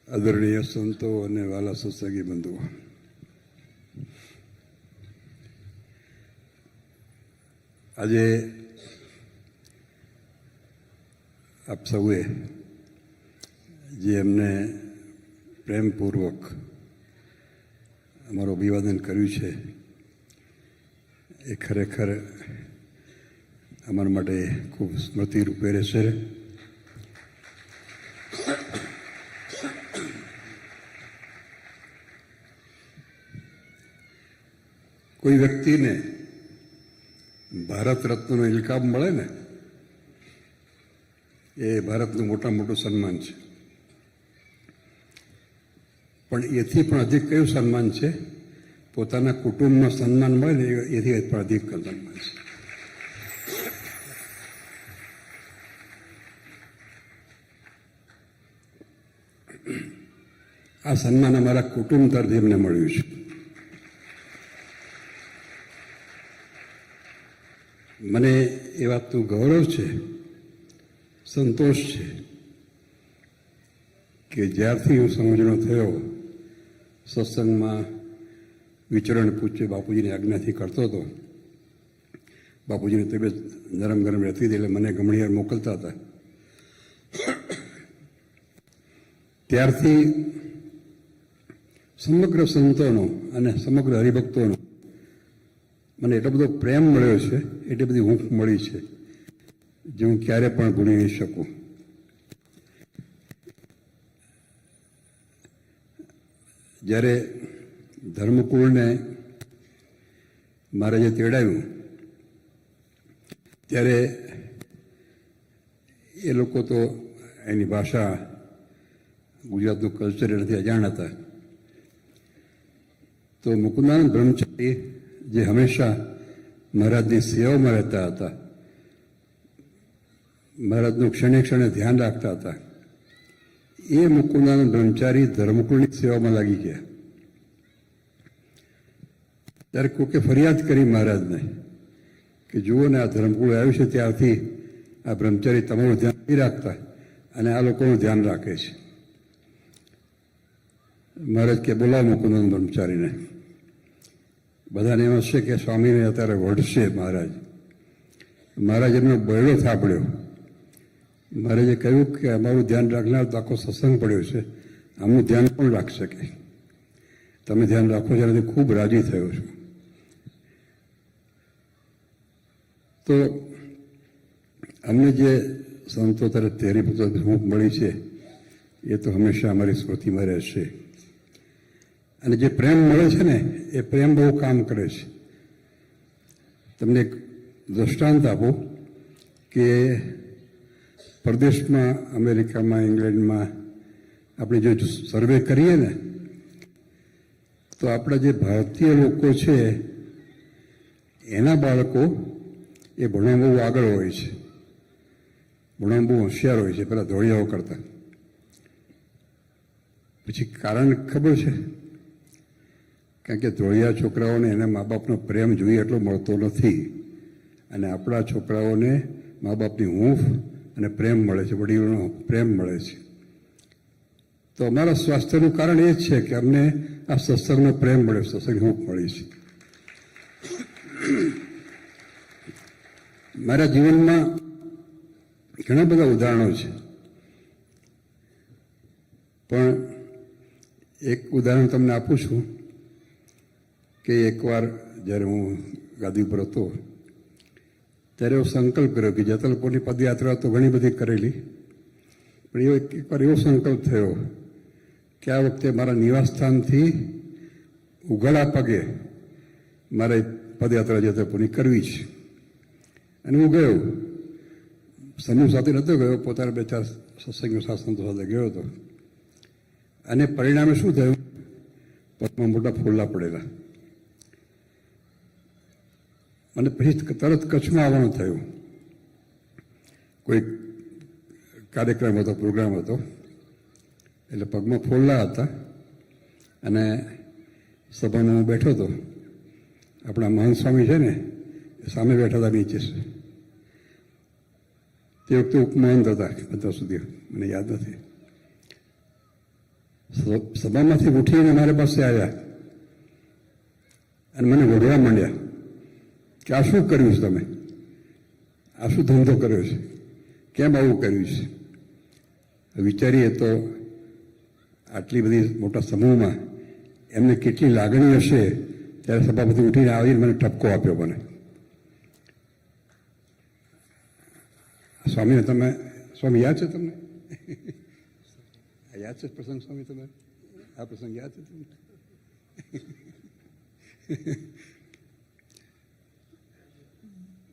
આદરણીય સંતો અને વાલા સત્સંગી બંધુઓ, આજે આપ સૌએ જે એમને પ્રેમપૂર્વક અમારું અભિવાદન કર્યું છે એ ખરેખર અમારા માટે ખૂબ સ્મૃતિરૂપે રહેશે. કોઈ વ્યક્તિને ભારત રત્નનો ઇલકાબ મળે ને એ ભારતનું મોટું સન્માન છે, પણ એથી પણ અધિક કયું સન્માન છે? પોતાના કુટુંબમાં સન્માન મળે ને એથી પણ અધિક સન્માન છે. આ સન્માન અમારા કુટુંબ તરફથી એમને મળ્યું છે. મને એ વાતનું ગૌરવ છે, સંતોષ છે કે જ્યારથી હું સમજણો થયો, સત્સંગમાં વિચરણ પૂછ્ય બાપુજીની આજ્ઞાથી કરતો હતો. બાપુજીની તબિયત નરમ ગરમ રહેતી હતી એટલે મને ગમણીયાર મોકલતા હતા. ત્યારથી સમગ્ર સંતોનો અને સમગ્ર હરિભક્તોનો મને એટલો બધો પ્રેમ મળ્યો છે, એટલી બધી હૂંફ મળી છે જે હું ક્યારે પણ ભૂલી નહીં શકું. જ્યારે ધર્મકુળને મારે જે તેડાવ્યું ત્યારે એ લોકો તો એની ભાષા, ગુજરાતનું કલ્ચર એનાથી અજાણ હતા. તો મુકુંદાનંદ બ્રહ્મચારી જે હંમેશા મહારાજની સેવામાં રહેતા હતા, મહારાજનું ક્ષણે ક્ષણે ધ્યાન રાખતા હતા, એ મુકુંદાનંદ બ્રહ્મચારી ધર્મકુળની સેવામાં લાગી ગયા. ત્યારે કોકે ફરિયાદ કરી મહારાજને કે જુઓ ને, આ ધર્મકુળ આવ્યું છે ત્યારથી આ બ્રહ્મચારી તમારું ધ્યાન નહીં રાખતા અને આ લોકોનું ધ્યાન રાખે છે. મહારાજ કે બોલાવો મુકુંદાનંદ બ્રહ્મચારીને. બધાને એમ હશે કે સ્વામીને અત્યારે વઢશે મહારાજ. મહારાજ એમનો બરડો થાપડ્યો. મહારાજે કહ્યું કે અમારું ધ્યાન રાખનાર તો આખો સત્સંગ પડ્યો છે, આમનું ધ્યાન કોણ રાખી શકે? તમે ધ્યાન રાખો છો, એનાથી ખૂબ રાજી થયો છું. તો અમને જે સંતો તરફથી હરિભક્તો હૂંફ મળી છે એ તો હંમેશા અમારી સ્મૃતિમાં રહેશે. અને જે પ્રેમ મળે છે ને એ પ્રેમ બહુ કામ કરે છે. તમને એક દૃષ્ટાંત આપું કે પરદેશમાં, અમેરિકામાં, ઇંગ્લેન્ડમાં આપણે જો સર્વે કરીએ ને તો આપણા જે ભારતીય લોકો છે એના બાળકો એ ભણવામાં બહુ આગળ હોય છે, ભણવામાં બહુ હોશિયાર હોય છે પેલા ધોળિયાઓ કરતા. પછી કારણ ખબર છે? કારણ કે ધોળિયા છોકરાઓને એના મા બાપનો પ્રેમ જોઈએ એટલો મળતો નથી, અને આપણા છોકરાઓને મા બાપની હૂંફ અને પ્રેમ મળે છે, વડીલોનો પ્રેમ મળે છે. તો અમારા સ્વાસ્થ્યનું કારણ એ જ છે કે અમને આ સત્સંગનો પ્રેમ મળ્યો, સત્સંગની હૂંફ મળી છે. મારા જીવનમાં ઘણા બધા ઉદાહરણો છે, પણ એક ઉદાહરણ તમને આપું છું કે એકવાર જ્યારે હું ગાદી ઉપર હતો ત્યારે એવો સંકલ્પ કર્યો કે જેતલપુરની પદયાત્રા તો ઘણી બધી કરેલી, પણ એકવાર એવો સંકલ્પ થયો કે આ વખતે મારા નિવાસસ્થાનથી ઉઘાડા પગે મારે પદયાત્રા જેતલપુરની કરવી છે. અને હું ગયો. સમૂહ સાથે નહોતો ગયો, પોતાના 2-4 સત્સંગીઓ સંતો સાથે ગયો હતો. અને પરિણામે શું થયું? પગમાં મોટા ફોલ્લા પડેલા. અને પછી તરત કચ્છમાં આવવાનું થયું. કોઈ કાર્યક્રમ હતો, પ્રોગ્રામ હતો, એટલે પગમાં ફોલ્લા હતા. અને સભામાં હું બેઠો હતો. આપણા મહંત સ્વામી છે ને સામે બેઠા હતા નીચે. તે વખતે ઉપમહંત હતા અત્યાર સુધી, મને યાદ નથી. સભામાંથી ઉઠીને મારી પાસે આવ્યા અને મને વઢવા માંડ્યા કે આ શું કર્યું છે તમે, આ શું ધંધો કર્યો છે, કેમ આવું કર્યું છે. વિચારીએ તો આટલી બધી મોટા સમૂહમાં એમને કેટલી લાગણી હશે. ત્યારે સભાપતિ ઉઠીને આવીને મને ઠપકો આપ્યો. મને સ્વામીને તમે સ્વામી યાદ છે તમને? યાદ છે પ્રસંગ સ્વામી તમે? આ પ્રસંગ યાદ છે તમને?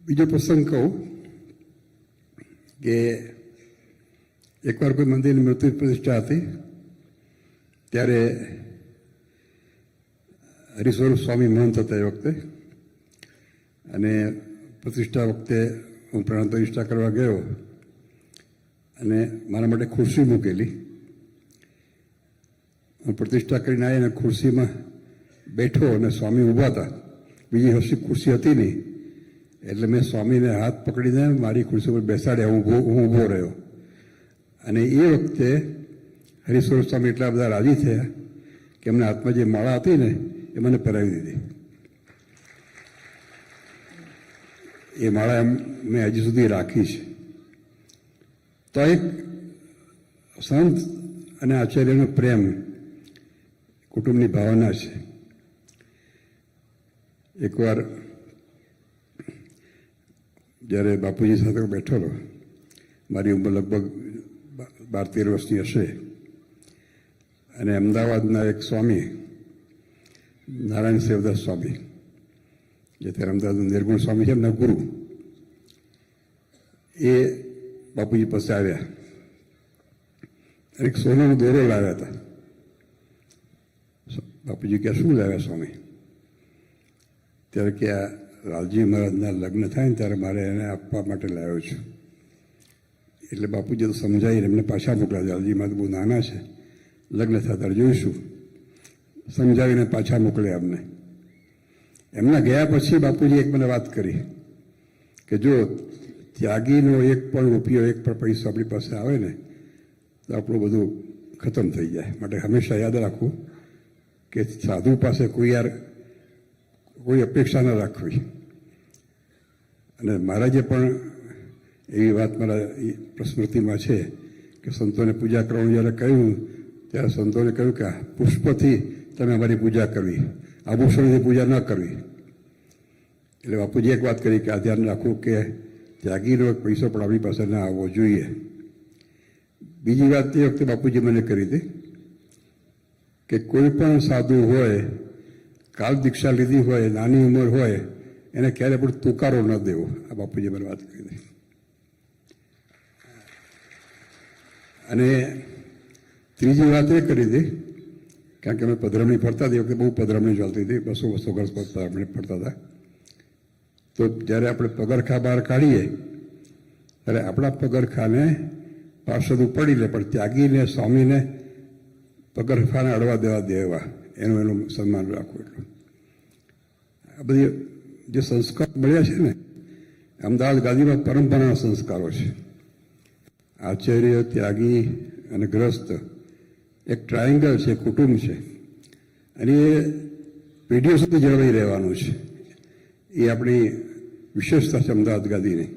બીજો પ્રસંગ કહું કે એકવાર કોઈ મંદિરની મૃત્યુ પ્રતિષ્ઠા હતી. ત્યારે હરિસ્વરૂપ સ્વામી મહંત હતા એ વખતે, અને પ્રતિષ્ઠા વખતે હું પ્રાણ પ્રતિષ્ઠા કરવા ગયો અને મારા માટે ખુરશી મૂકેલી. હું પ્રતિષ્ઠા કરીને આવી અને ખુરશીમાં બેઠો અને સ્વામી ઊભા હતા. બીજી હસી ખુરશી હતી નહીં, એટલે મેં સ્વામીને હાથ પકડીને મારી ખુરશી પર બેસાડ્યા. હું ઊભો રહ્યો. અને એ વખતે હરિસ્વરૂપ સ્વામી એટલા બધા રાજી થયા કે એમના હાથમાં જે માળા હતી ને એ મને પહેરાવી દીધી. એ માળા મેં હજી સુધી રાખી છે. તો એક સંત અને આચાર્યનો પ્રેમ, કુટુંબની ભાવના છે. એકવાર જ્યારે બાપુજી સાથે બેઠેલો, મારી ઉંમર લગભગ 12-13 વર્ષની હશે, અને અમદાવાદના એક સ્વામી નારાયણ સેવદાસ સ્વામી, જે ત્યારે અમદાવાદના નિર્ગુણ સ્વામી છે, એમના ગુરુ, એ બાપુજી પાસે આવ્યા અને એક સોનાનો દોરો લાવ્યા હતા. બાપુજી કે શું લાવ્યા સ્વામી? ત્યારે કે આ લાલજી મહારાજના લગ્ન થાય ને ત્યારે મારે એને આપવા માટે લાવ્યો છું. એટલે બાપુજી તો સમજાવીને એમને પાછા મોકલ્યા. લાલજી મહારાજ બહુ નાના છે, લગ્ન થયા ત્યારે જોઈશું. સમજાવીને પાછા મોકલ્યા અમને. એમના ગયા પછી બાપુજી એક મને વાત કરી કે જો ત્યાગીનો એક પણ રૂપિયો, એક પણ પૈસો આપણી પાસે આવે ને તો આપણું બધું ખતમ થઈ જાય. માટે હંમેશા યાદ રાખવું કે સાધુ પાસે કોઈ અપેક્ષા ન રાખવી. અને મહારાજે પણ એવી વાત મારા સ્મૃતિમાં છે કે સંતોને પૂજા કરવાનું જ્યારે કહ્યું ત્યારે સંતોને કહ્યું કે પુષ્પથી તમે અમારી પૂજા કરવી, આભૂષણથી પૂજા ન કરવી. એટલે બાપુજી એક વાત કરી કે આ ધ્યાન રાખવું કે ત્યાગીનો પૈસો પણ આપણી પાસે ના આવવો જોઈએ. બીજી વાત એ વખતે બાપુજી મને કરી હતી કે કોઈ પણ સાધુ હોય, કાલ દીક્ષા લીધી હોય, નાની ઉંમર હોય, એને ક્યારે પણ તુકારો ન દેવો. આ બાપુજી મને વાત કરી હતી. અને ત્રીજી વાત એ કરી હતી, કારણ કે અમે પધરામણી ફરતા હતી, વખતે બહુ પધરામણી ચાલતી હતી, 200-200 ઘર પધરામણી ફરતા હતા. તો જ્યારે આપણે પગરખા બહાર કાઢીએ ત્યારે આપણા પગરખાને પાર્ષદ ઉપાડી લે, પણ ત્યાગીને, સ્વામીને પગરખાને અડવા દેવા એનું સન્માન રાખવું. એટલું આ બધી જે સંસ્કાર મળ્યા છે ને, અમદાવાદ ગાદીમાં પરંપરાના સંસ્કારો છે. આચાર્ય, ત્યાગી અને ગ્રસ્ત એક ટ્રાયેંગલ છે, કુટુંબ છે, અને એ પેઢીઓ સુધી જળવાઈ રહેવાનું છે. એ આપણી વિશેષતા છે અમદાવાદ ગાદીની.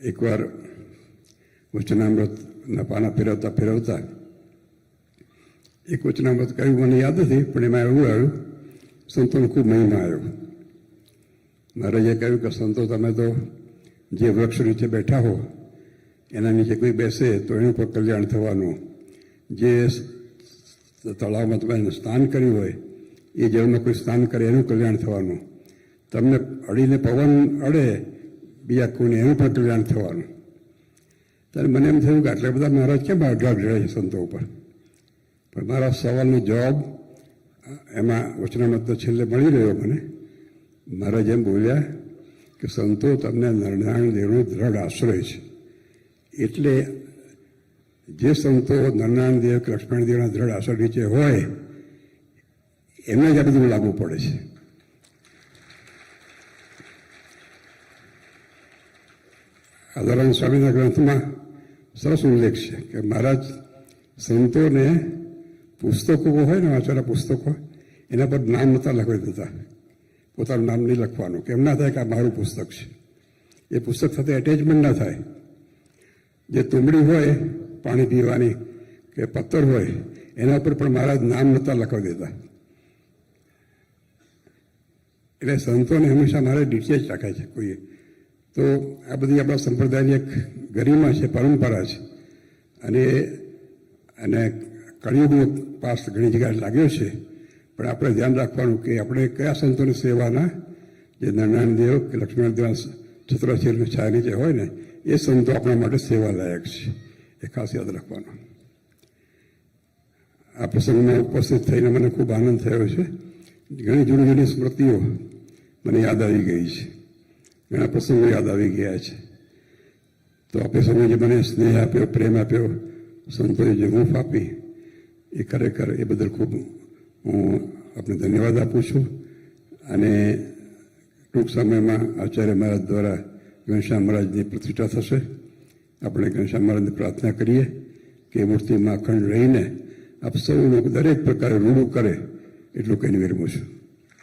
એકવાર વચનામૃતના પાના ફેરવતા એક વચનામૃત કહ્યું, મને યાદ નથી, પણ એમાં એવું આવ્યું સંતોનો ખૂબ મહિમા આવ્યો. મહારાજે કહ્યું કે સંતો તમે તો જે વૃક્ષ નીચે બેઠા હો એના નીચે કોઈ બેસે તો એનું પણ કલ્યાણ થવાનું. જે તળાવમાં તમે સ્નાન કર્યું હોય એ જળમાં કોઈ સ્નાન કરે એનું કલ્યાણ થવાનું. તમને અડીને પવન અડે બીજા કોઈને એનું પણ કલ્યાણ થવાનું. ત્યારે મને એમ થયું કે આટલા બધા મહારાજ કેમ અઢળક જડે છે સંતો ઉપર? પણ મારા સવાલનો જવાબ એમાં વચનામૃત છેલ્લે મળી રહ્યો મને. મહારાજ એમ બોલ્યા કે સંતો તમને નરનારાયણ દેવનો દ્રઢ આશ્રય છે. એટલે જે સંતો નરનારાયણ દેવ કે લક્ષ્મણ દેવના દ્રઢ આશ્રય નીચે હોય એમને જ આ બધું લાગુ પડે છે. આદરાનંદ સ્વામીના ગ્રંથમાં સરસ ઉલ્લેખ છે કે મહારાજ સંતોને પુસ્તકો હોય ને વાંચેલા પુસ્તકો એના પર નામ નહોતા લખી દેતા, પોતાનું નામ નહીં લખવાનું, કે એમ ના થાય કે આ મારું પુસ્તક છે. એ પુસ્તક સાથે એટેચમેન્ટ ના થાય. જે તુંબડી હોય પાણી પીવાની કે પથ્થર હોય એના ઉપર પણ મહારાજ નામ નહોતા લખવા દેતા. એટલે સંતોને હંમેશા મારે ડિટેચ રાખે છે કોઈએ. તો આ બધી આપણા સંપ્રદાયની એક ગરિમા છે, પરંપરા છે. અને કળિયુગનો પાસ ઘણી જગ્યાએ લાગ્યો છે, પણ આપણે ધ્યાન રાખવાનું કે આપણે કયા સંતોની સેવાના, જે નારાયણદેવ કે લક્ષ્મણદેવ ચતુરાશીરની છાયા નીચે હોય ને એ સંતો આપણા માટે સેવા લાયક છે. એ ખાસ યાદ રાખવાનું. આ પ્રસંગમાં ઉપસ્થિત થઈને મને ખૂબ આનંદ થયો છે. ઘણી જૂની જૂની સ્મૃતિઓ મને યાદ આવી ગઈ છે, ઘણા પ્રસંગો યાદ આવી ગયા છે. તો આપણે સમયે જે મને સ્નેહ આપ્યો, પ્રેમ આપ્યો, સંતોએ જે હૂંફ આપી, એ ખરેખર એ બદલ ખૂબ હું આપને ધન્યવાદ આપું છું. અને ટૂંક સમયમાં આચાર્ય મહારાજ દ્વારા ઘનશ્યામ મહારાજની પ્રતિષ્ઠા થશે. આપણે ઘનશ્યામ મહારાજને પ્રાર્થના કરીએ કે મૂર્તિમાં અખંડ રહીને આપ સૌનું દરેક પ્રકારે રૂડું કરે એટલું કહીને વિરમું છું.